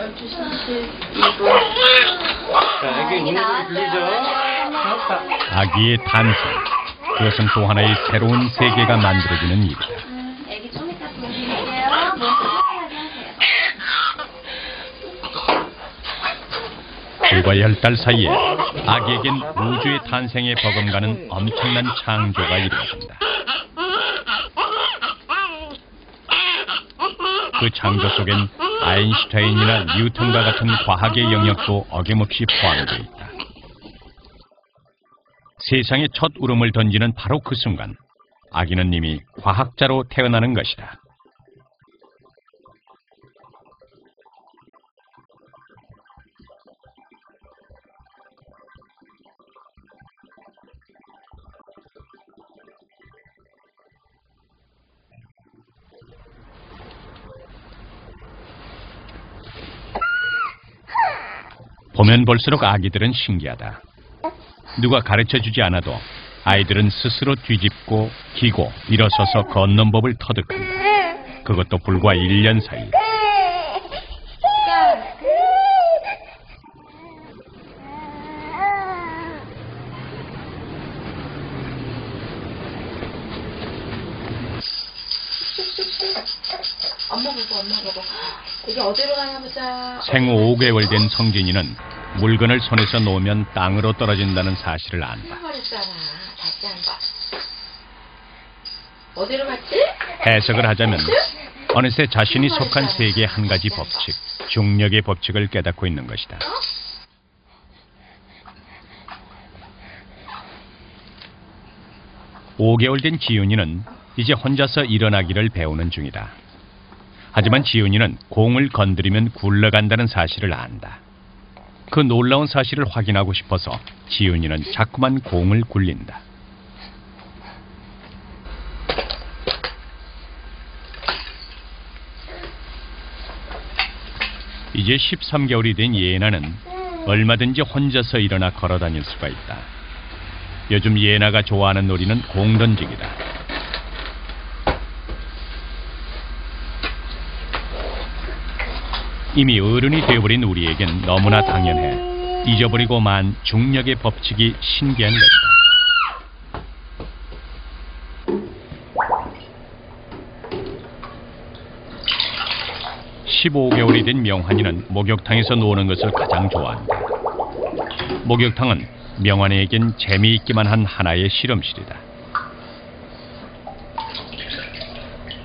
12시 32분. 자, 여기 문을 들리죠? 나왔다. 아기의 탄생. 그것은 또 하나의 새로운 세계가 만들어지는 일이다. 애기 좀 이따 보여드릴게요. 먼저 편하게 하세요. 불과 10달 사이에 아기에겐 우주의 탄생에 버금가는 엄청난 창조가 이루어진다. 그 창조 속엔 아인슈타인이나 뉴턴과 같은 과학의 영역도 어김없이 포함되어 있다. 세상에 첫 울음을 던지는 바로 그 순간, 아기는 이미 과학자로 태어나는 것이다. 보면 볼수록 아기들은 신기하다. 누가 가르쳐주지 않아도 아이들은 스스로 뒤집고 기고 일어서서 걷는 법을 터득한다. 그것도 불과 1년 사이. 엄마 보고 엄마 보고. 여기 어디로 가나 보자. 생후 5개월 된 성진이는 물건을 손에서 놓으면 땅으로 떨어진다는 사실을 안다. 버렸잖아. 다시 한번. 어디로 갔지? 해석을 하자면 어느새 자신이 속한 세계의 한 가지 법칙, 중력의 법칙을 깨닫고 있는 것이다. 5개월 된 지윤이는 이제 혼자서 일어나기를 배우는 중이다. 하지만 지윤이는 공을 건드리면 굴러간다는 사실을 안다. 그 놀라운 사실을 확인하고 싶어서 지윤이는 자꾸만 공을 굴린다. 이제 13개월이 된 예나는 얼마든지 혼자서 일어나 걸어다닐 수가 있다. 요즘 예나가 좋아하는 놀이는 공 던지기다. 이미 어른이 되어버린 우리에겐 너무나 당연해 잊어버리고 만 중력의 법칙이 신기한 것이다. (15개월이) 된 명환이는 목욕탕에서 노는 것을 가장 좋아한다. 목욕탕은 명환이에겐 재미있기만 한 하나의 실험실이다.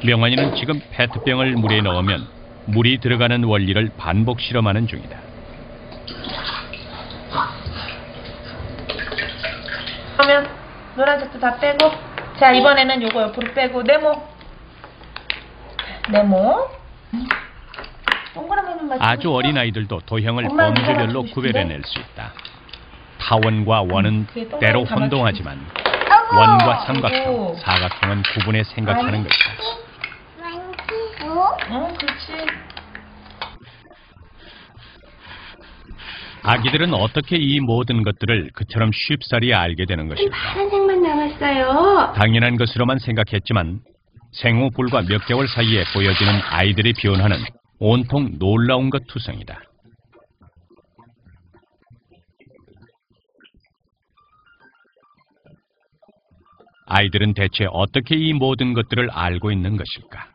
명환이는 지금 페트병을 물에 넣으면 물이 들어가는 원리를 반복 실험하는 중이다. 그러면 노란색도 다 빼고, 자 이번에는 요거 옆으로 빼고 네모 동그라미는 맞추고 아주 어린 아이들도 도형을 범주별로 구별해낼 수 있다. 타원과 원은 때로 혼동하지만 원과 삼각형, 사각형은 구분해 생각하는 것이다. 그렇지. 아기들은 어떻게 이 모든 것들을 그처럼 쉽사리 알게 되는 것일까? 파란색만 남았어요. 당연한 것으로만 생각했지만 생후 불과 몇 개월 사이에 보여지는 아이들의 변화는 온통 놀라운 것 투성이다. 아이들은 대체 어떻게 이 모든 것들을 알고 있는 것일까?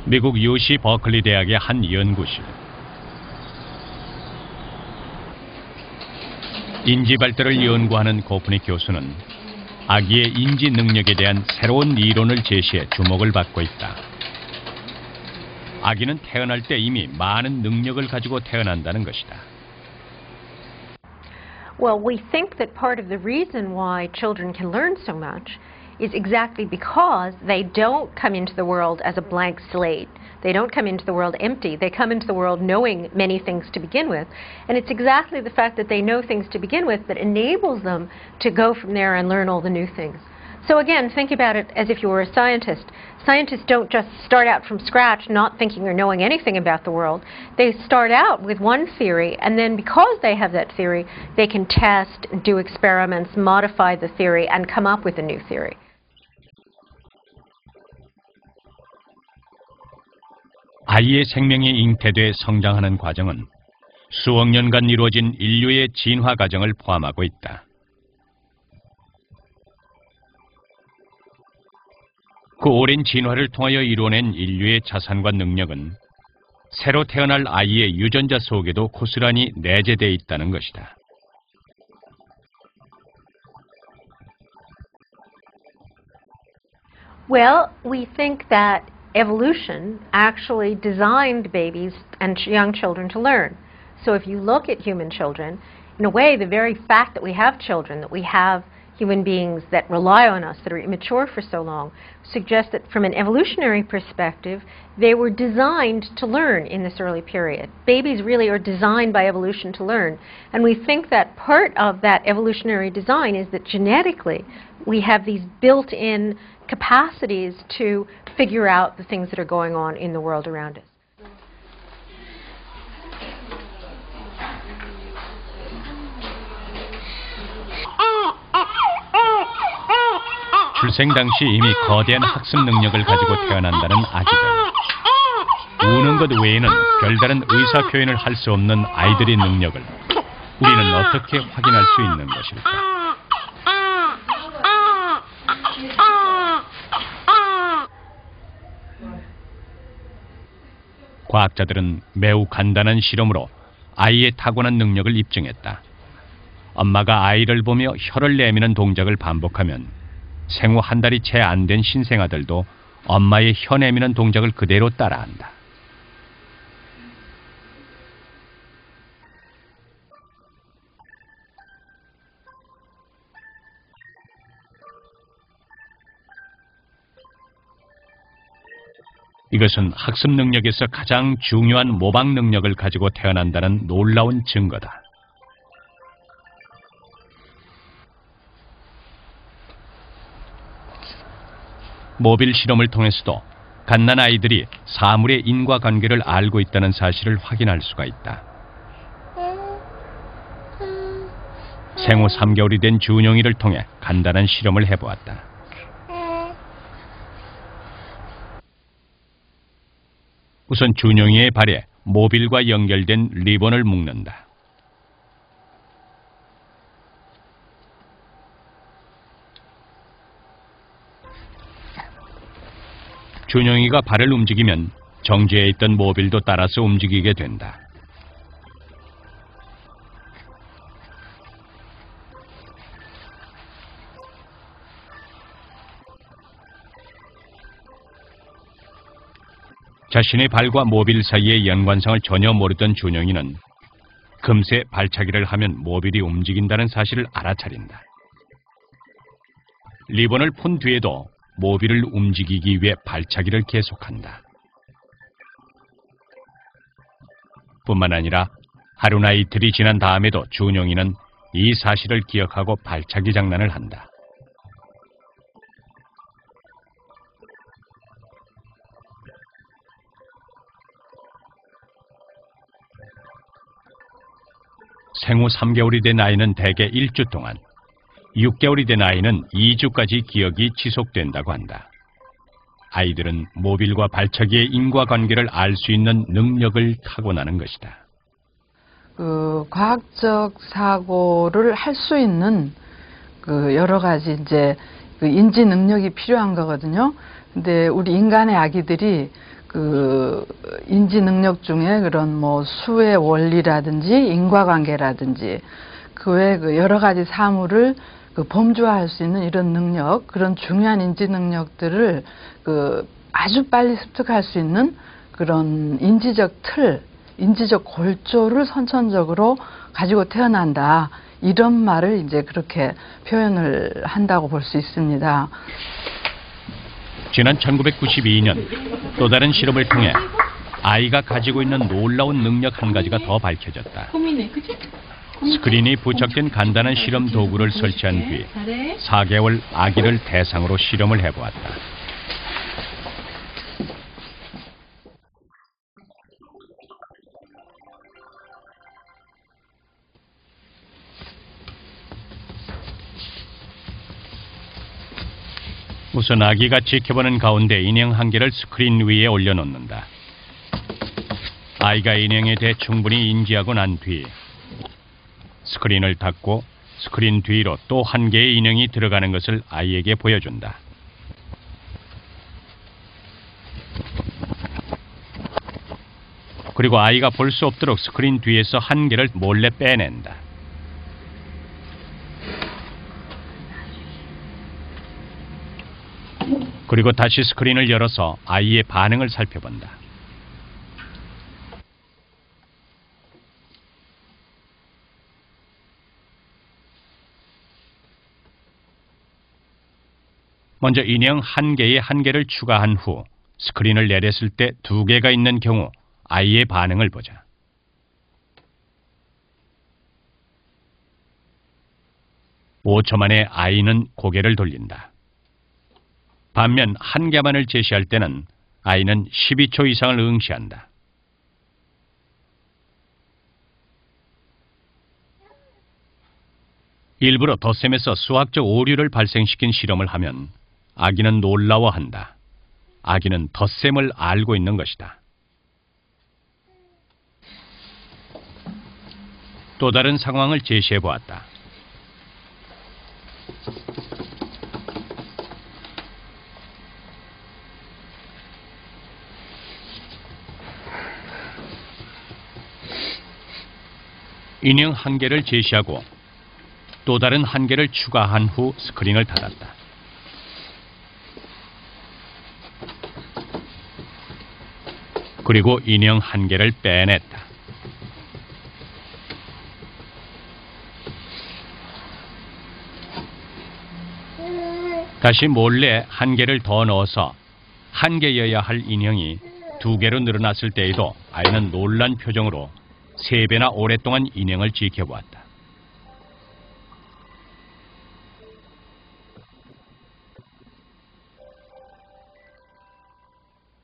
미국 UC 버클리 대학의 한 연구실. 인지 발달을 연구하는 고프닉 교수는 아기의 인지 능력에 대한 새로운 이론을 제시해 주목을 받고 있다. 아기는 태어날 때 이미 많은 능력을 가지고 태어난다는 것이다. Well, we think that part of the reason why children can learn so much is exactly because they don't come into the world as a blank slate. They don't come into the world empty. They come into the world knowing many things to begin with. And it's exactly the fact that they know things to begin with that enables them to go from there and learn all the new things. So again, think about it as if you were a scientist. Scientists don't just start out from scratch not thinking or knowing anything about the world. They start out with one theory, and then because they have that theory, they can test, do experiments, modify the theory, and come up with a new theory. 아이의 생명이 잉태돼 성장하는 과정은 수억 년간 이루어진 인류의 진화 과정을 포함하고 있다. 그 오랜 진화를 통하여 이루어낸 인류의 자산과 능력은 새로 태어날 아이의 유전자 속에도 고스란히 내재되어 있다는 것이다. Well, we think that evolution actually designed babies and young children to learn. So if you look at human children, in a way, the very fact that we have children, that we have human beings that rely on us, that are immature for so long, suggests that from an evolutionary perspective, they were designed to learn in this early period. Babies really are designed by evolution to learn. And we think that part of that evolutionary design is that genetically, we have these built-in capacities to figure out the things that are going on in the world around us. 출생 당시 이미 거대한 학습 능력을 가지고 태어난다는 아기들. 우는 것 외에는 별다른 의사 표현을 할 수 없는 아이들의 능력을 우리는 어떻게 확인할 수 있는 것일까? 과학자들은 매우 간단한 실험으로 아이의 타고난 능력을 입증했다. 엄마가 아이를 보며 혀를 내미는 동작을 반복하면 생후 한 달이 채 안 된 신생아들도 엄마의 혀 내미는 동작을 그대로 따라한다. 이것은 학습 능력에서 가장 중요한 모방 능력을 가지고 태어난다는 놀라운 증거다. 모빌 실험을 통해서도 갓난아이들이 사물의 인과관계를 알고 있다는 사실을 확인할 수가 있다. 생후 3개월이 된 준영이를 통해 간단한 실험을 해보았다. 우선 준영이의 발에 모빌과 연결된 리본을 묶는다. 준영이가 발을 움직이면 정지해 있던 모빌도 따라서 움직이게 된다. 자신의 발과 모빌 사이의 연관성을 전혀 모르던 준영이는 금세 발차기를 하면 모빌이 움직인다는 사실을 알아차린다. 리본을 푼 뒤에도 모빌을 움직이기 위해 발차기를 계속한다. 뿐만 아니라 하루나 이틀이 지난 다음에도 준영이는 이 사실을 기억하고 발차기 장난을 한다. 생후 3개월이 된 아이는 대개 1주 동안, 6개월이 된 아이는 2주까지 기억이 지속된다고 한다. 아이들은 모빌과 발차기의 인과관계를 알 수 있는 능력을 타고나는 것이다. 과학적 사고를 할 수 있는 여러 가지 이제 인지 능력이 필요한 거거든요. 근데 우리 인간의 아기들이 인지 능력 중에 그런 뭐 수의 원리라든지 인과관계라든지 그 외 여러 가지 사물을 범주화할 수 있는 이런 능력, 그런 중요한 인지 능력들을 아주 빨리 습득할 수 있는 그런 인지적 틀, 인지적 골조를 선천적으로 가지고 태어난다. 이런 말을 이제 그렇게 표현을 한다고 볼 수 있습니다. 지난 1992년 또 다른 실험을 통해 아이가 가지고 있는 놀라운 능력 한 가지가 더 밝혀졌다. 스크린이 부착된 간단한 실험 도구를 설치한 뒤 4개월 아기를 대상으로 실험을 해보았다. 우선 아기가 지켜보는 가운데 인형 한 개를 스크린 위에 올려놓는다. 아이가 인형에 대해 충분히 인지하고 난 뒤 스크린을 닫고 스크린 뒤로 또 한 개의 인형이 들어가는 것을 아이에게 보여준다. 그리고 아이가 볼 수 없도록 스크린 뒤에서 한 개를 몰래 빼낸다. 그리고 다시 스크린을 열어서 아이의 반응을 살펴본다. 먼저 인형 한 개에 한 개를 추가한 후 스크린을 내렸을 때 두 개가 있는 경우 아이의 반응을 보자. (5초) 만에 아이는 고개를 돌린다. 반면 한 개만을 제시할 때는 아이는 12초 이상을 응시한다. 일부러 덧셈에서 수학적 오류를 발생시킨 실험을 하면 아기는 놀라워한다. 아기는 덧셈을 알고 있는 것이다. 또 다른 상황을 제시해 보았다. 인형 한 개를 제시하고 또 다른 한 개를 추가한 후 스크린을 닫았다. 그리고 인형 한 개를 빼냈다. 다시 몰래 한 개를 더 넣어서 한 개여야 할 인형이 두 개로 늘어났을 때에도 아이는 놀란 표정으로 3배나 오랫동안 인형을 지켜보았다.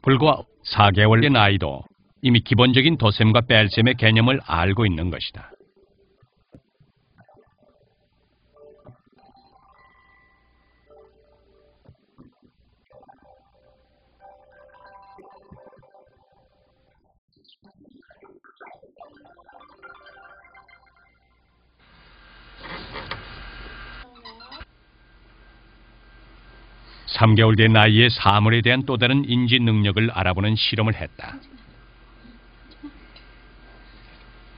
불과 4개월 된 아이도 이미 기본적인 덧셈과 뺄셈의 개념을 알고 있는 것이다. (3개월) 된 아이의 사물에 대한 또 다른 인지 능력을 알아보는 실험을 했다.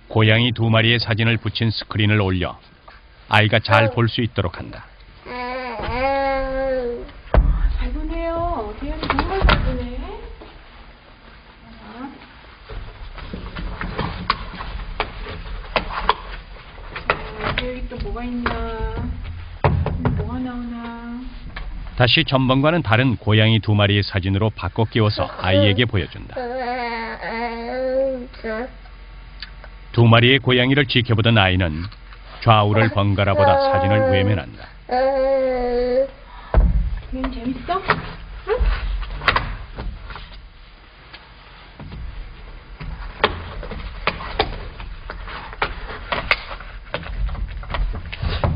고양이 2마리의 사진을 붙인 스크린을 올려 아이가 잘 볼 수 있도록 한다. 잘 보네요. 대현이 정말 잘 보네. 여기 또 뭐가 있나? 뭐가 나오나? 다시 전번과는 다른 고양이 2마리의 사진으로 바꿔 끼워서 아이에게 보여준다. 2마리의 고양이를 지켜보던 아이는 좌우를 번갈아 보다 사진을 외면한다. 얘는 재밌어? 응?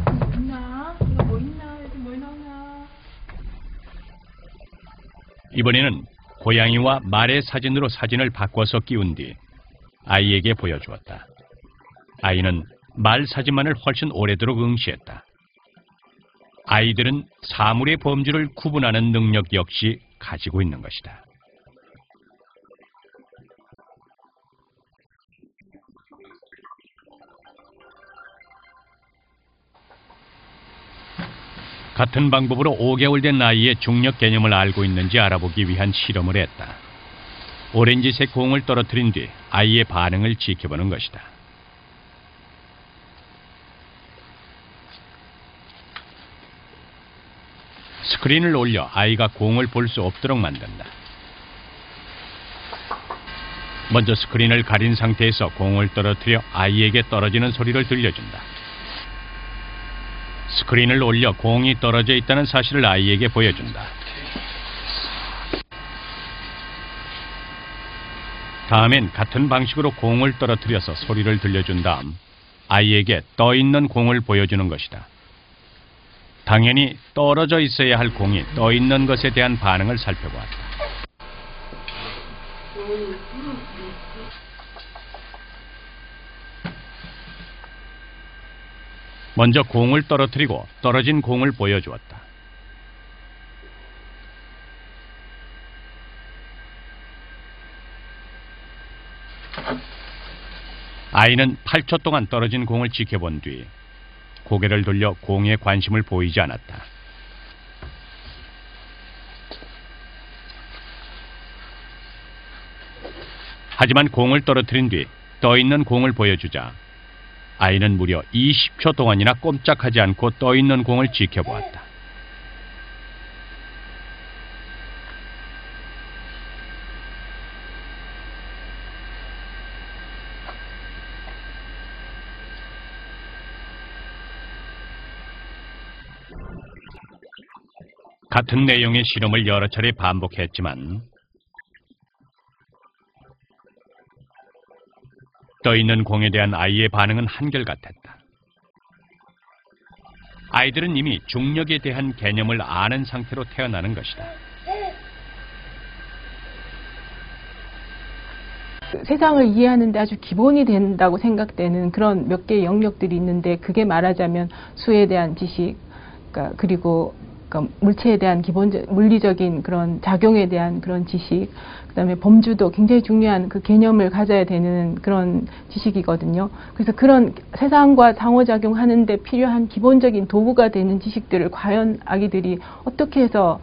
뭐 있나? 이거 뭐 있나? 여기 뭐 나오나? 이번에는 고양이와 말의 사진으로 사진을 바꿔서 끼운 뒤 아이에게 보여주었다. 아이는 말 사진만을 훨씬 오래도록 응시했다. 아이들은 사물의 범주를 구분하는 능력 역시 가지고 있는 것이다. 같은 방법으로 5개월 된 아이의 중력 개념을 알고 있는지 알아보기 위한 실험을 했다. 오렌지색 공을 떨어뜨린 뒤 아이의 반응을 지켜보는 것이다. 스크린을 올려 아이가 공을 볼 수 없도록 만든다. 먼저 스크린을 가린 상태에서 공을 떨어뜨려 아이에게 떨어지는 소리를 들려준다. 스크린을 올려 공이 떨어져 있다는 사실을 아이에게 보여준다. 다음엔 같은 방식으로 공을 떨어뜨려서 소리를 들려준 다음 아이에게 떠 있는 공을 보여주는 것이다. 당연히 떨어져 있어야 할 공이 떠 있는 것에 대한 반응을 살펴보았다. 먼저 공을 떨어뜨리고 떨어진 공을 보여주었다. 아이는 8초 동안 떨어진 공을 지켜본 뒤 고개를 돌려 공에 관심을 보이지 않았다. 하지만 공을 떨어뜨린 뒤 떠있는 공을 보여주자 아이는 무려 20초 동안이나 꼼짝하지 않고 떠있는 공을 지켜보았다. 같은 내용의 실험을 여러 차례 반복했지만 떠있는 공에 대한 아이의 반응은 한결같았다. 아이들은 이미 중력에 대한 개념을 아는 상태로 태어나는 것이다. 세상을 이해하는 데 아주 기본이 된다고 생각되는 그런 몇 개의 영역들이 있는데, 그게 말하자면 수에 대한 지식, 그리고 물체에 대한 기본적 물리적인 그런 작용에 대한 그런 지식, 그다음에 범주도 굉장히 중요한 그 개념을 가져야 되는 그런 지식이거든요. 그래서 그런 세상과 상호작용하는 데 필요한 기본적인 도구가 되는 지식들을 과연 아기들이 어떻게 해서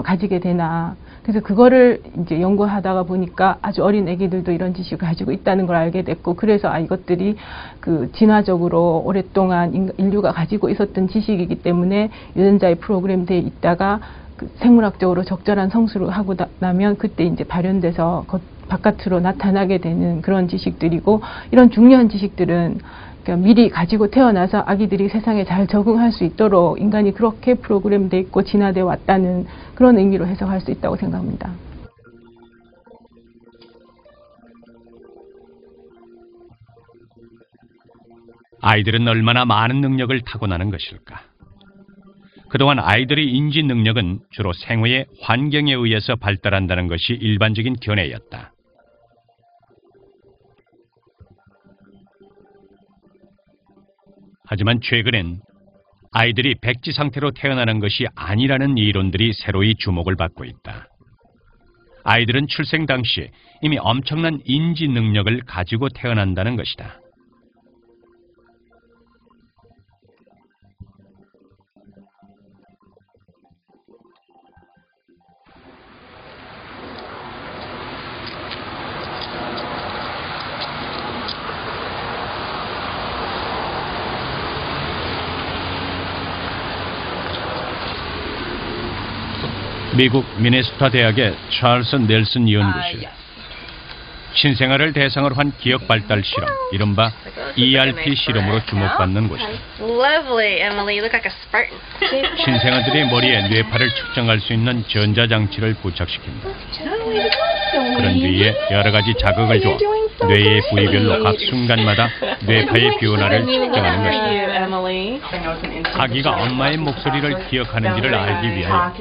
가지게 되나. 그래서 그거를 이제 연구하다가 보니까 아주 어린 아기들도 이런 지식을 가지고 있다는 걸 알게 됐고, 그래서 이것들이 그 진화적으로 오랫동안 인류가 가지고 있었던 지식이기 때문에 유전자의 프로그램되어 있다가 그 생물학적으로 적절한 성수를 하고 나면 그때 이제 발현돼서 바깥으로 나타나게 되는 그런 지식들이고, 이런 중요한 지식들은 그러니까 미리 가지고 태어나서 아기들이 세상에 잘 적응할 수 있도록 인간이 그렇게 프로그램돼 있고 진화돼 왔다는 그런 의미로 해석할 수 있다고 생각합니다. 아이들은 얼마나 많은 능력을 타고나는 것일까? 그동안 아이들의 인지 능력은 주로 생후의 환경에 의해서 발달한다는 것이 일반적인 견해였다. 하지만 최근엔 아이들이 백지 상태로 태어나는 것이 아니라는 이론들이 새로이 주목을 받고 있다. 아이들은 출생 당시 이미 엄청난 인지 능력을 가지고 태어난다는 것이다. 미국 미네소타 대학의 찰스 넬슨 연구실. 신생아를 대상으로 한 기억 발달 실험, 이른바 ERP 실험으로 주목받는 곳이다. Lovely, Emily. You look like a Spartan. 신생아들의 머리에 뇌파를 측정할 수 있는 전자장치를 부착시킵니다. 그런 뒤에 여러 가지 자극을 줘 뇌의 부위별로 각 순간마다 뇌파의 변화를 측정하는 것이다. 아기가 엄마의 목소리를 기억하는지를 알기 위하여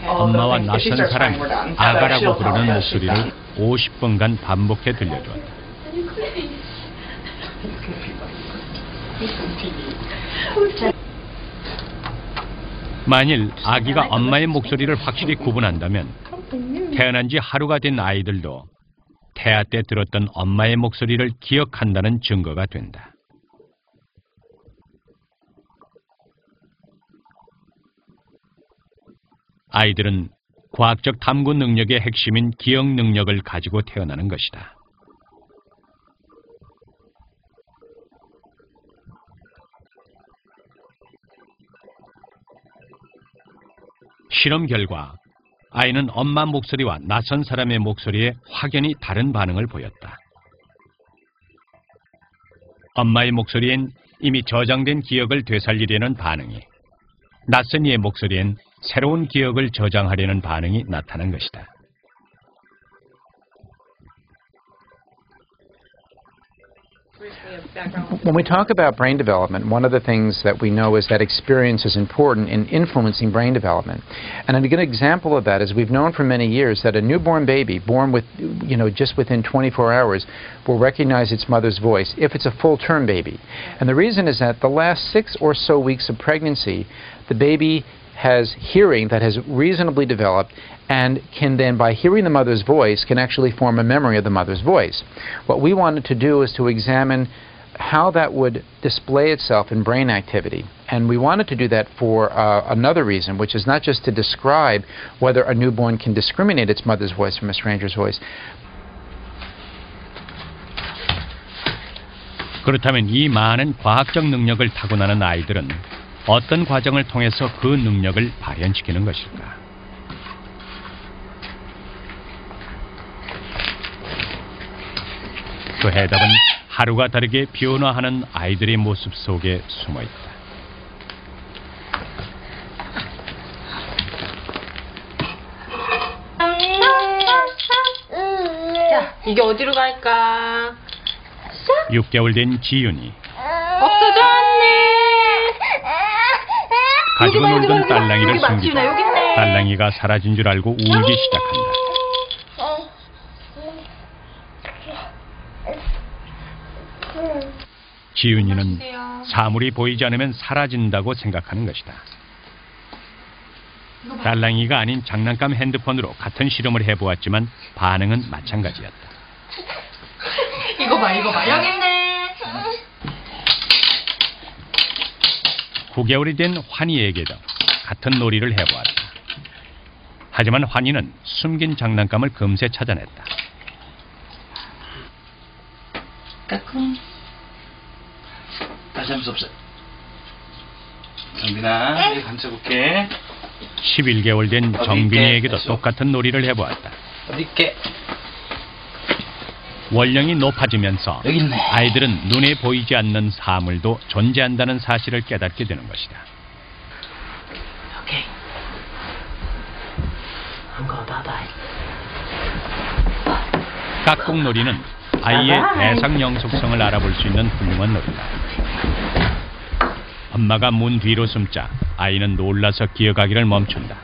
엄마와 낯선 사람이 아가라고 부르는 목소리를 50번간 반복해 들려주었다. 만일 아기가 엄마의 목소리를 확실히 구분한다면 태어난 지 하루가 된 아이들도 태아 때 들었던 엄마의 목소리를 기억한다는 증거가 된다. 아이들은 과학적 탐구 능력의 핵심인 기억 능력을 가지고 태어나는 것이다. 실험 결과 아이는 엄마 목소리와 낯선 사람의 목소리에 확연히 다른 반응을 보였다. 엄마의 목소리엔 이미 저장된 기억을 되살리려는 반응이, 낯선 이의 목소리엔 새로운 기억을 저장하려는 반응이 나타난 것이다. When we talk about brain development, one of the things that we know is that experience is important in influencing brain development. And a good example of that is we've known for many years that a newborn baby born with, just within 24 hours will recognize its mother's voice if it's a full-term baby. And the reason is that the last 6 or so weeks of pregnancy, the baby has hearing that has reasonably developed and can then, by hearing the mother's voice, can actually form a memory of the mother's voice. What we wanted to do is to examine how that would display itself in brain activity. And we wanted to do that for another reason, which is not just to describe whether a newborn can discriminate its mother's voice from a stranger's voice. 그렇다면 이 많은 과학적 능력을 타고나는 아이들은 어떤 과정을 통해서 그 능력을 발현시키는 것일까? 그 해답은 하루가 다르게 변화하는 아이들의 모습 속에 숨어 있다. 자, 이게 어디로 갈까? 6개월 된 지윤이 없어졌네. 가지고 놀던 딸랑이를 여기 맞지, 숨기고 여기 있네. 딸랑이가 사라진 줄 알고 울기 시작한다. 지윤이는 사물이 보이지 않으면 사라진다고 생각하는 것이다. 딸랑이가 아닌 장난감 핸드폰으로 같은 실험을 해보았지만 반응은 마찬가지였다. 이거 봐, 여기 있네. 9개월이 된 환희에게도 같은 놀이를 해보았다. 하지만 환희는 숨긴 장난감을 금세 찾아냈다. 까꿍. 다시 한번 없어. 정빈아, 여기 감춰볼게. 11개월 된 정빈이에게도 똑같은 놀이를 해보았다. 어디 있게? 원령이 높아지면서 여기 있네. 아이들은 눈에 보이지 않는 사물도 존재한다는 사실을 깨닫게 되는 것이다. 오케이. 한거 바이바이. 깍꿍놀이는 아이의 대상 영속성을 알아볼 수 있는 훌륭한 놀이다. 엄마가 문 뒤로 숨자 아이는 놀라서 기어가기를 멈춘다.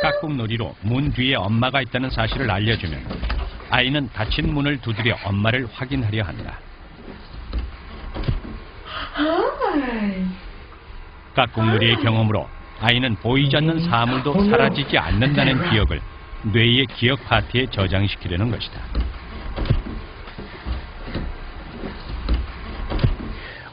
깍꿍놀이로 문 뒤에 엄마가 있다는 사실을 알려주면 아이는 닫힌 문을 두드려 엄마를 확인하려 한다. 깍꿍놀이의 경험으로 아이는 보이지 않는 사물도 사라지지 않는다는 기억을 뇌의 기억 파트에 저장시키려는 것이다.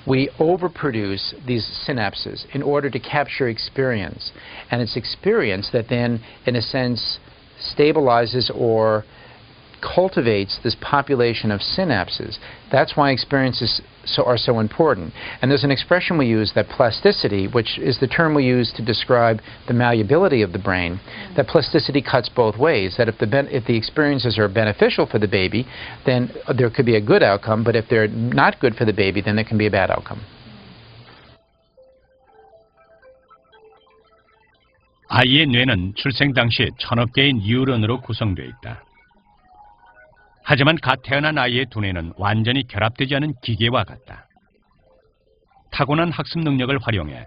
We overproduce these synapses in order to capture experience. And it's experience that then, in a sense, stabilizes or cultivates this population of synapses. That's why experiences are so important. And there's an expression we use, that plasticity, which is the term we use to describe the malleability of the brain, that plasticity cuts both ways, that if the experiences are beneficial for the baby, then there could be a good outcome, but if they're not good for the baby, then there can be a bad outcome. 아이의 뇌는 출생 당시에 1000억 개의 뉴런으로 구성되어 있다. 하지만 갓 태어난 아이의 두뇌는 완전히 결합되지 않은 기계와 같다. 타고난 학습 능력을 활용해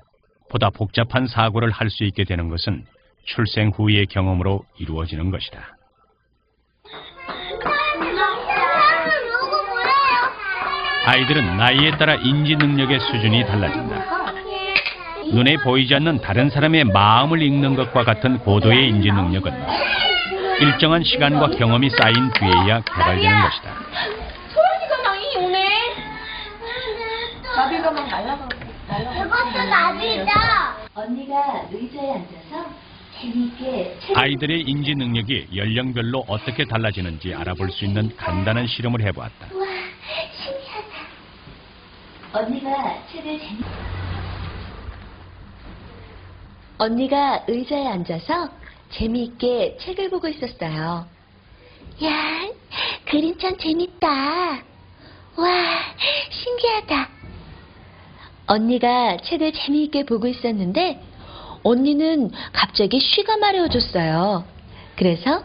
보다 복잡한 사고를 할 수 있게 되는 것은 출생 후의 경험으로 이루어지는 것이다. 아이들은 나이에 따라 인지 능력의 수준이 달라진다. 눈에 보이지 않는 다른 사람의 마음을 읽는 것과 같은 고도의 인지 능력은 일정한 시간과 경험이 쌓인 뒤에야 개발되는 것이다. 소연이가 많이 오네. 나비가 막 날아가. 그것도 나비다. 언니가 의자에 앉아서 재미있게 아이들의 인지 능력이 연령별로 어떻게 달라지는지 알아볼 수 있는 간단한 실험을 해보았다. 우와, 신기하다. 언니가 의자에 앉아서 재미있게 책을 보고 있었어요. 야, 그림 참 재밌다. 와, 신기하다. 언니가 책을 재미있게 보고 있었는데 언니는 갑자기 쉬가 마려워졌어요. 그래서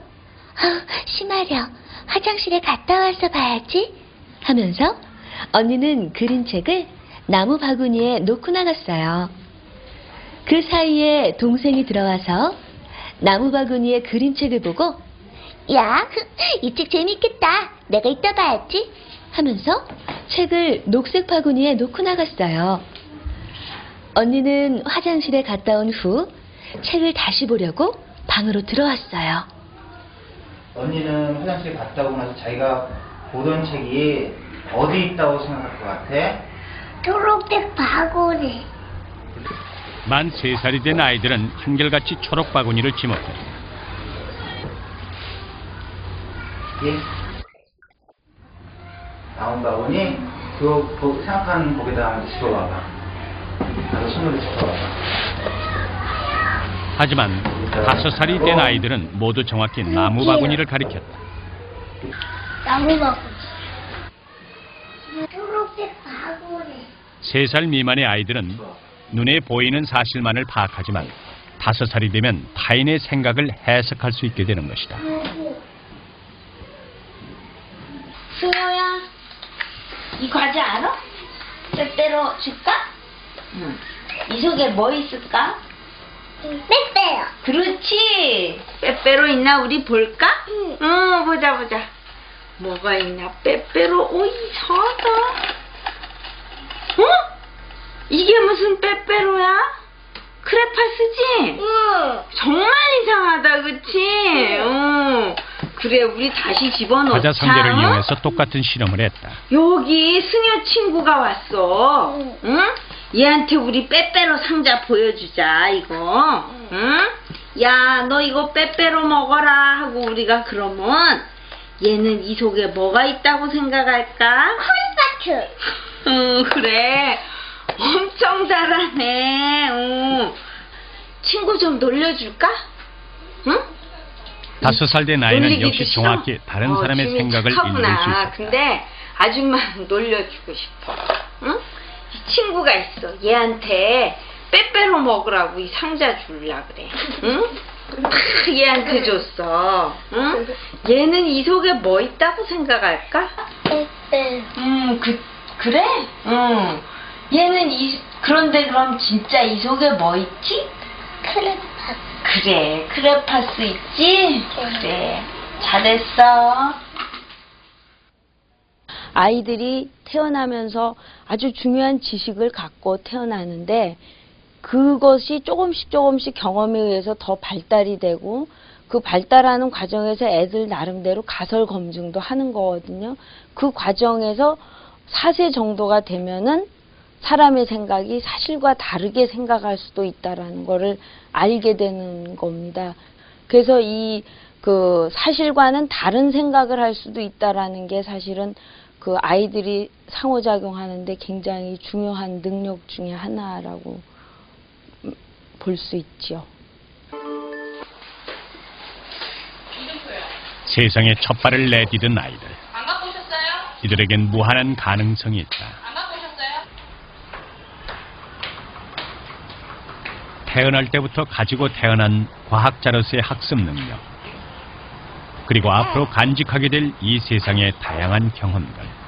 쉬 마려. 화장실에 갔다 와서 봐야지 하면서 언니는 그림책을 나무 바구니에 놓고 나갔어요. 그 사이에 동생이 들어와서 나무 바구니에 그림책을 보고 야, 이 책 재밌겠다. 내가 이따 봐야지 하면서 책을 녹색 바구니에 놓고 나갔어요. 언니는 화장실에 갔다 온 후 책을 다시 보려고 방으로 들어왔어요. 언니는 화장실에 갔다 오고 나서 자기가 보던 책이 어디 있다고 생각할 것 같아? 초록색 바구니. 만 3살이 된 아이들은 한결같이 초록 바구니를 지목했다. 예? 나온 바구니? 그 생각하는 거기다 한번 집어봐봐. 나도 손으로 집어봐봐. 하지만 5살이 된 아이들은 모두 정확히 나무 바구니를 가리켰다. 나무 바구니. 초록색 바구니. 3살 미만의 아이들은 눈에 보이는 사실만을 파악하지만 5살이 되면 타인의 생각을 해석할 수 있게 되는 것이다. 승호야, 이 과자 알아? 빼빼로 줄까? 응. 이 속에 뭐 있을까? 빼빼로. 그렇지. 빼빼로 있나 우리 볼까? 응. 보자. 뭐가 있나? 빼빼로. 오, 이상하다. 어? 이게 무슨 빼빼로야? 크레파스지? 응. 정말 이상하다, 그치? 응. 그래, 우리 다시 집어넣자. 과자 상자를 이용해서 똑같은 실험을 했다. 여기 승효 친구가 왔어. 응? 얘한테 우리 빼빼로 상자 보여주자, 이거. 응? 야, 너 이거 빼빼로 먹어라 하고 우리가 그러면 얘는 이 속에 뭐가 있다고 생각할까? 콘서트. 응, 그래. 엄청 잘하네. 응. 친구 좀 놀려줄까? 응? 5살 된 아이는 놀리기도 역시 싫어? 정확히 다른 사람의 지훈이 생각을 착하구나. 읽을 수 있었다. 근데 아줌마는 놀려주고 싶어. 응? 이 친구가 있어. 얘한테 빼빼로 먹으라고 이 상자 줄라 그래. 응? 막 얘한테 줬어. 응? 얘는 이 속에 뭐 있다고 생각할까? 빼빼로. 그래? 응. 얘는 그런데 그럼 진짜 이 속에 뭐 있지? 크레파스. 그래, 크레파스 있지? 그래, 잘했어. 아이들이 태어나면서 아주 중요한 지식을 갖고 태어나는데 그것이 조금씩 경험에 의해서 더 발달이 되고 그 발달하는 과정에서 애들 나름대로 가설 검증도 하는 거거든요. 그 과정에서 4세 정도가 되면은 사람의 생각이 사실과 다르게 생각할 수도 있다라는 거를 알게 되는 겁니다. 그래서 그 사실과는 다른 생각을 할 수도 있다라는 게 사실은 그 아이들이 상호작용하는데 굉장히 중요한 능력 중에 하나라고 볼 수 있죠. 세상에 첫 발을 내디딘 아이들. 안 갖고 오셨어요? 이들에겐 무한한 가능성이 있다. 안 갖고 오셨어요? 태어날 때부터 가지고 태어난 과학자로서의 학습 능력, 그리고 앞으로 간직하게 될 이 세상의 다양한 경험들.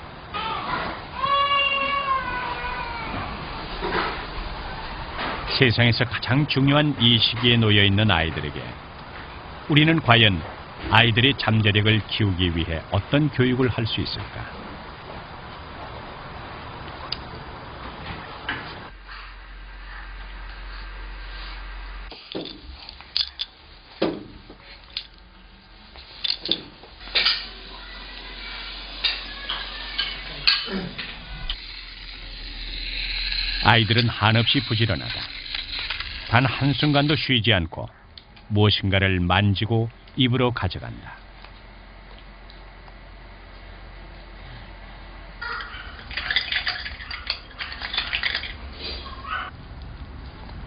세상에서 가장 중요한 이 시기에 놓여 있는 아이들에게 우리는 과연 아이들의 잠재력을 키우기 위해 어떤 교육을 할 수 있을까? 아이들은 한없이 부지런하다. 단 한순간도 쉬지 않고 무엇인가를 만지고 입으로 가져간다.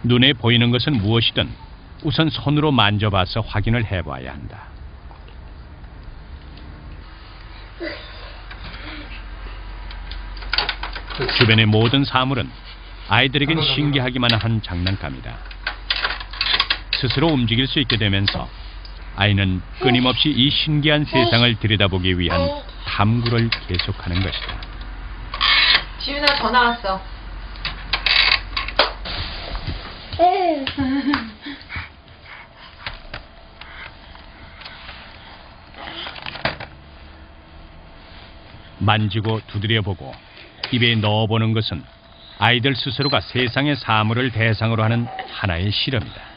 눈에 보이는 것은 무엇이든 우선 손으로 만져봐서 확인을 해봐야 한다. 주변의 모든 사물은 아이들에겐 신기하기만 한 장난감이다. 스스로 움직일 수 있게 되면서 아이는 끊임없이 이 신기한 세상을 들여다보기 위한 탐구를 계속하는 것이다. 지윤아 전화 왔어. 만지고 두드려보고 입에 넣어보는 것은 아이들 스스로가 세상의 사물을 대상으로 하는 하나의 실험이다.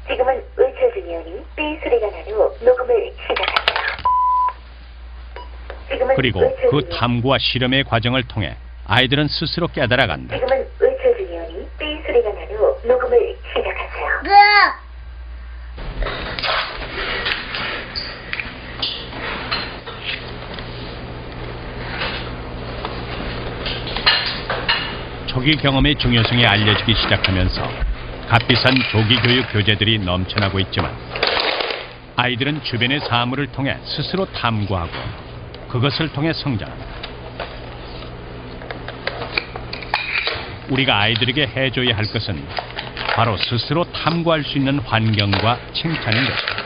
지금은 의철 주니어니 삐 소리가 난 후 녹음을 시작합니다. 그리고 그 탐구와 실험의 과정을 통해 아이들은 스스로 깨달아간다. 지금은 의철 주니어니 삐 소리가 난 후 녹음을 시작하세요. 초기 경험의 중요성이 알려지기 시작하면서 값비싼 조기 교육 교재들이 넘쳐나고 있지만 아이들은 주변의 사물을 통해 스스로 탐구하고 그것을 통해 성장한다. 우리가 아이들에게 해줘야 할 것은 바로 스스로 탐구할 수 있는 환경과 칭찬인 것이다.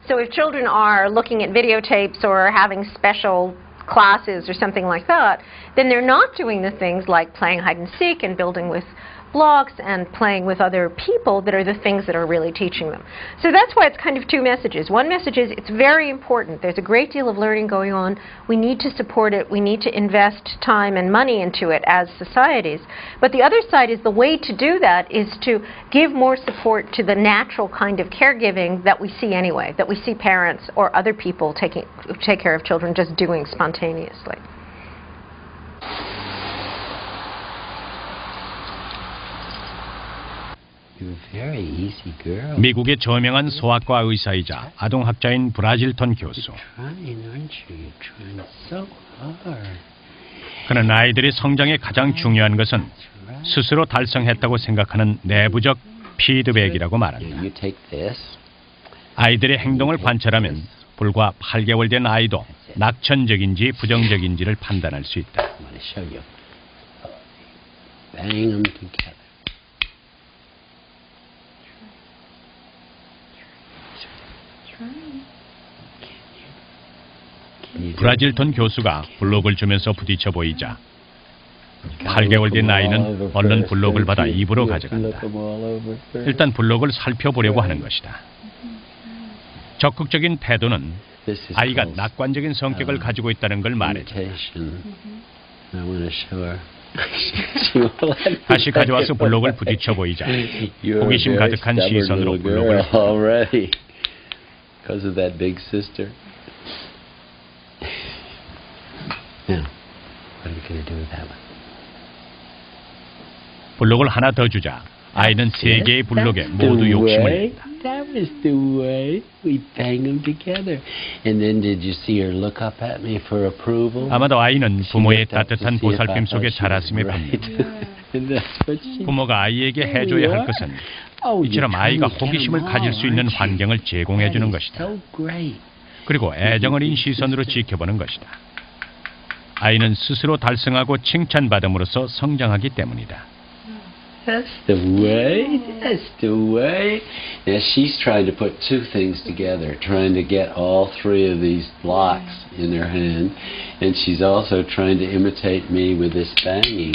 So if children are looking at videotapes or having special classes or something like that, then they're not doing the things like playing hide and seek and building with blocks and playing with other people that are the things that are really teaching them. So that's why it's kind of two messages. One message is it's very important. There's a great deal of learning going on. We need to support it. We need to invest time and money into it as societies. But the other side is the way to do that is to give more support to the natural kind of caregiving that we see anyway, that we see parents or other people take care of children just doing spontaneously. 미국의 저명한 소아과 의사이자 아동학자인 브라질턴 교수. 그는 아이들의 성장에 가장 중요한 것은 스스로 달성했다고 생각하는 내부적 피드백이라고 말한다. 아이들의 행동을 관찰하면 불과 8개월 된 아이도 낙천적인지 부정적인지를 판단할 수 있다. 브라질턴 교수가 블록을 주면서 부딪혀 보이자 8개월 된 아이는 얼른 블록을 받아 입으로 가져간다. 일단 블록을 살펴보려고 하는 것이다. 적극적인 태도는 아이가 낙관적인 성격을 가지고 있다는 걸 말해준다. 다시 가져와서 블록을 부딪혀 보이자 호기심 가득한 시선으로 블록을 What are we going to do with that one? 블록을 하나 더 주자 아이는 세 개의 블록에 모두 욕심을 냈다. That was the way. We bang them together. And then did you see her look up at me for approval? 아마도 아이는 부모의 따뜻한 보살핌 속에 자랐음에 분명 부모가 아이에게 해줘야 할 것은 이처럼 아이가 호기심을 가질 수 있는 환경을 제공해 주는 것이다. 그리고 애정 어린 시선으로 지켜보는 것이다. 아이는 스스로 달성하고 칭찬받음으로써 성장하기 때문이다. That's the way. That's the way. Now she's trying to put two things together, trying to get all three of these blocks in her hand, and she's also trying to imitate me with this banging.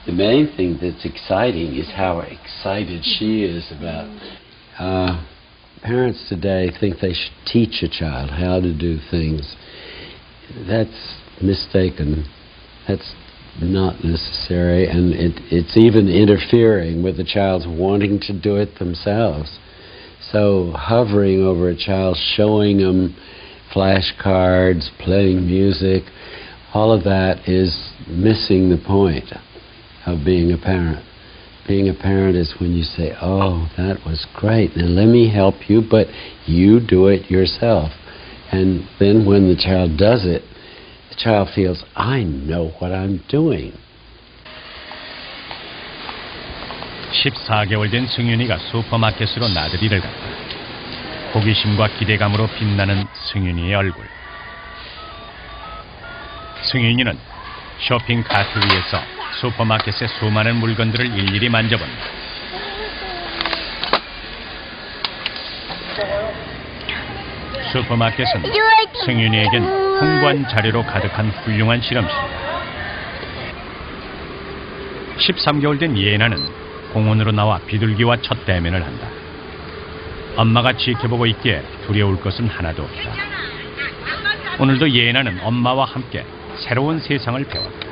The main thing that's exciting is how excited she is about. Parents today think they should teach a child how to do things. That's mistaken. That's not necessary, and it's even interfering with the child's wanting to do it themselves. So hovering over a child, showing them flashcards, playing music, all of that is missing the point of being a parent. Being a parent is when you say, oh, that was great, now let me help you, but you do it yourself. And then when the child does it, the child feels, I know what I'm doing. 14개월 된 승윤이가 슈퍼마켓으로 나들이를 갔다. 호기심과 기대감으로 빛나는 승윤이의 얼굴. 승윤이는 쇼핑 카트 위에서 슈퍼마켓의 수많은 물건들을 일일이 만져본다. 슈퍼마켓은 승윤이에겐 풍부한 자료로 가득한 훌륭한 실험실이다. 13개월 된 예나는 공원으로 나와 비둘기와 첫 대면을 한다. 엄마가 지켜보고 있기에 두려울 것은 하나도 없다. 오늘도 예나는 엄마와 함께 새로운 세상을 배웠다.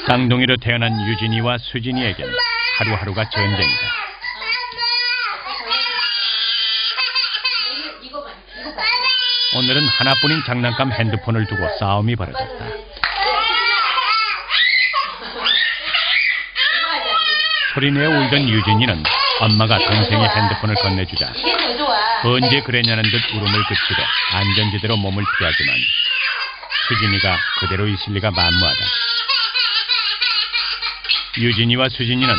쌍둥이로 태어난 유진이와 수진이에겐 하루하루가 전쟁이다. 오늘은 하나뿐인 장난감 핸드폰을 두고 싸움이 벌어졌다. 소리내어 울던 유진이는 엄마가 동생의 핸드폰을 건네주자 언제 그랬냐는 듯 울음을 그치고 안전지대로 몸을 피하지만 수진이가 그대로 있을 리가 만무하다. 유진이와 수진이는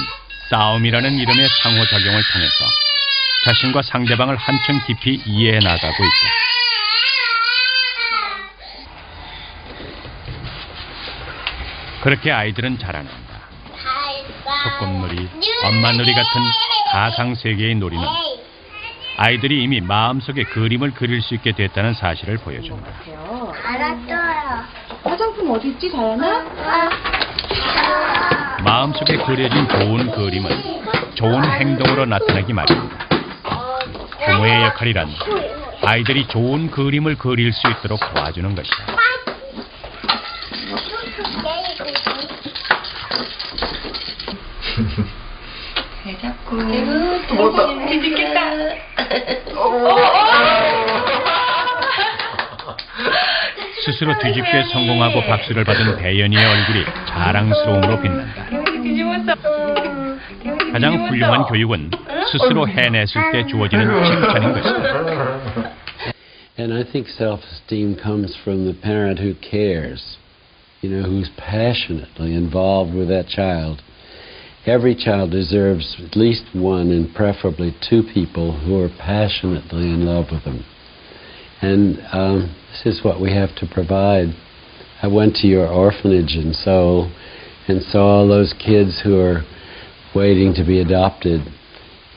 싸움이라는 이름의 상호작용을 통해서 자신과 상대방을 한층 깊이 이해해 나가고 있다. 그렇게 아이들은 자라난다. 소꿉놀이, 엄마놀이 같은 가상세계의 놀이는 아이들이 이미 마음속에 그림을 그릴 수 있게 됐다는 사실을 보여준다. 알았어요. 화장품 어디 있지, 다현아? 마음속에 그려진 좋은 그림은 좋은 행동으로 나타나기 마련이다. 부모의 역할이란 아이들이 좋은 그림을 그릴 수 있도록 도와주는 것이다. 잘 잡고. 또 뒤집겠다. 스스로 뒤집기에 성공하고 박수를 받은 대연이의 얼굴이 자랑스러움으로 빛난다. 가장 훌륭한 교육은 스스로 해냈을 때 주어지는 칭찬인 것이다. And I think self-esteem comes from the parent who cares, who's passionately involved with that child. Every child deserves at least one and preferably two people who are passionately in love with them. And this is what we have to provide. I went to your orphanage in Seoul and saw all those kids who are waiting to be adopted.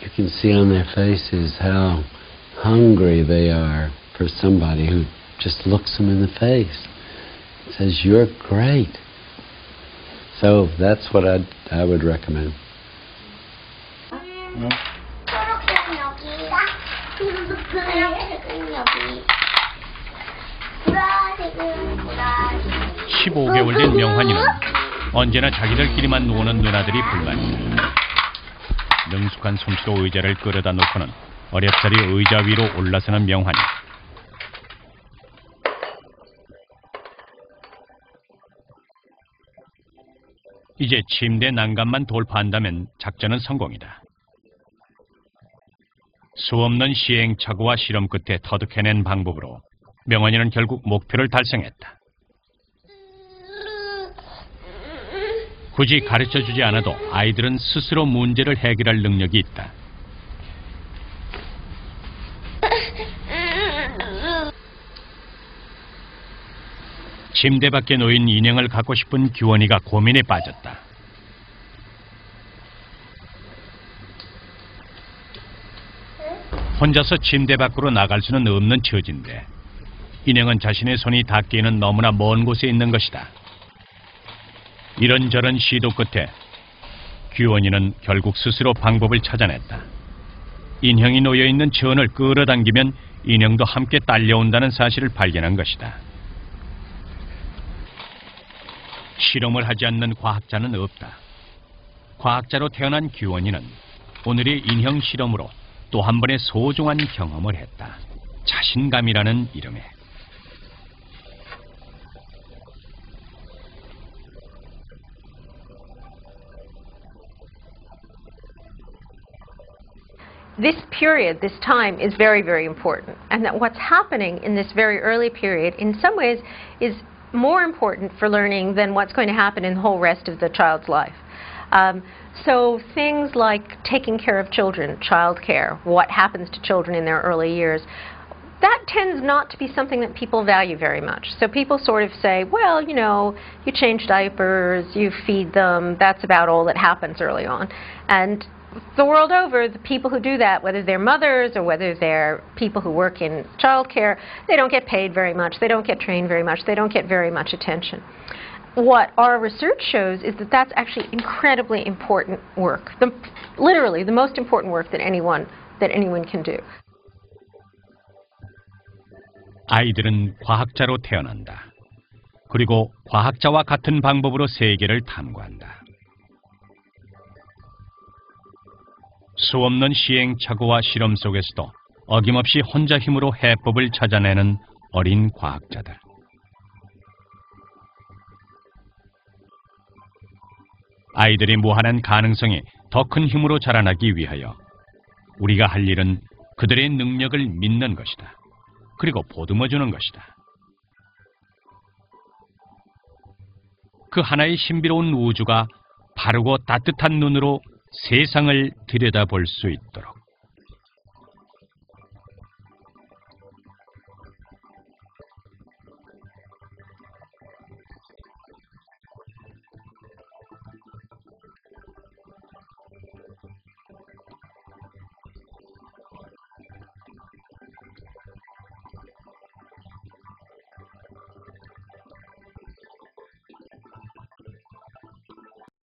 You can see on their faces how hungry they are for somebody who just looks them in the face and says, you're great. So that's what I would recommend. 초록색은 여기, 하얀색은 여기, 보라색은 보라색. 15개월 된 명환이는 언제나 자기들끼리만 노는 누나들이 불만이다. 능숙한 솜씨로 의자를 끌어다 놓고는 어렵사리 의자 위로 올라서는 명환이. 이제 침대 난간만 돌파한다면 작전은 성공이다. 수없는 시행착오와 실험 끝에 터득해낸 방법으로 명환이는 결국 목표를 달성했다. 굳이 가르쳐주지 않아도 아이들은 스스로 문제를 해결할 능력이 있다. 침대 밖에 놓인 인형을 갖고 싶은 규원이가 고민에 빠졌다. 혼자서 침대 밖으로 나갈 수는 없는 처지인데 인형은 자신의 손이 닿기에는 너무나 먼 곳에 있는 것이다. 이런저런 시도 끝에 규원이는 결국 스스로 방법을 찾아냈다. 인형이 놓여있는 천을 끌어당기면 인형도 함께 딸려온다는 사실을 발견한 것이다. 실험을 하지 않는 과학자는 없다. 과학자로 태어난 규원이는 오늘의 인형 실험으로 또 한 번의 소중한 경험을 했다. 자신감이라는 이름에. This period, this time, is very, very important. And that what's happening in this very early period, in some ways, is more important for learning than what's going to happen in the whole rest of the child's life. So things like taking care of children, child care, what happens to children in their early years, that tends not to be something that people value very much. So people sort of say, well, you know, you change diapers, you feed them, that's about all that happens early on. And the world over, the people who do that, whether they're mothers or whether they're people who work in childcare, they don't get paid very much, they don't get trained very much, they don't get very much attention. What our research shows is that that's actually incredibly important work. Literally, the most important work that anyone can do. 아이들은 과학자로 태어난다. 그리고 과학자와 같은 방법으로 세계를 탐구한다. 수없는 시행착오와 실험 속에서도 어김없이 혼자 힘으로 해법을 찾아내는 어린 과학자들. 아이들이 무한한 가능성이 더 큰 힘으로 자라나기 위하여 우리가 할 일은 그들의 능력을 믿는 것이다. 그리고 보듬어주는 것이다. 그 하나의 신비로운 우주가 바르고 따뜻한 눈으로 세상을 들여다볼 수 있도록.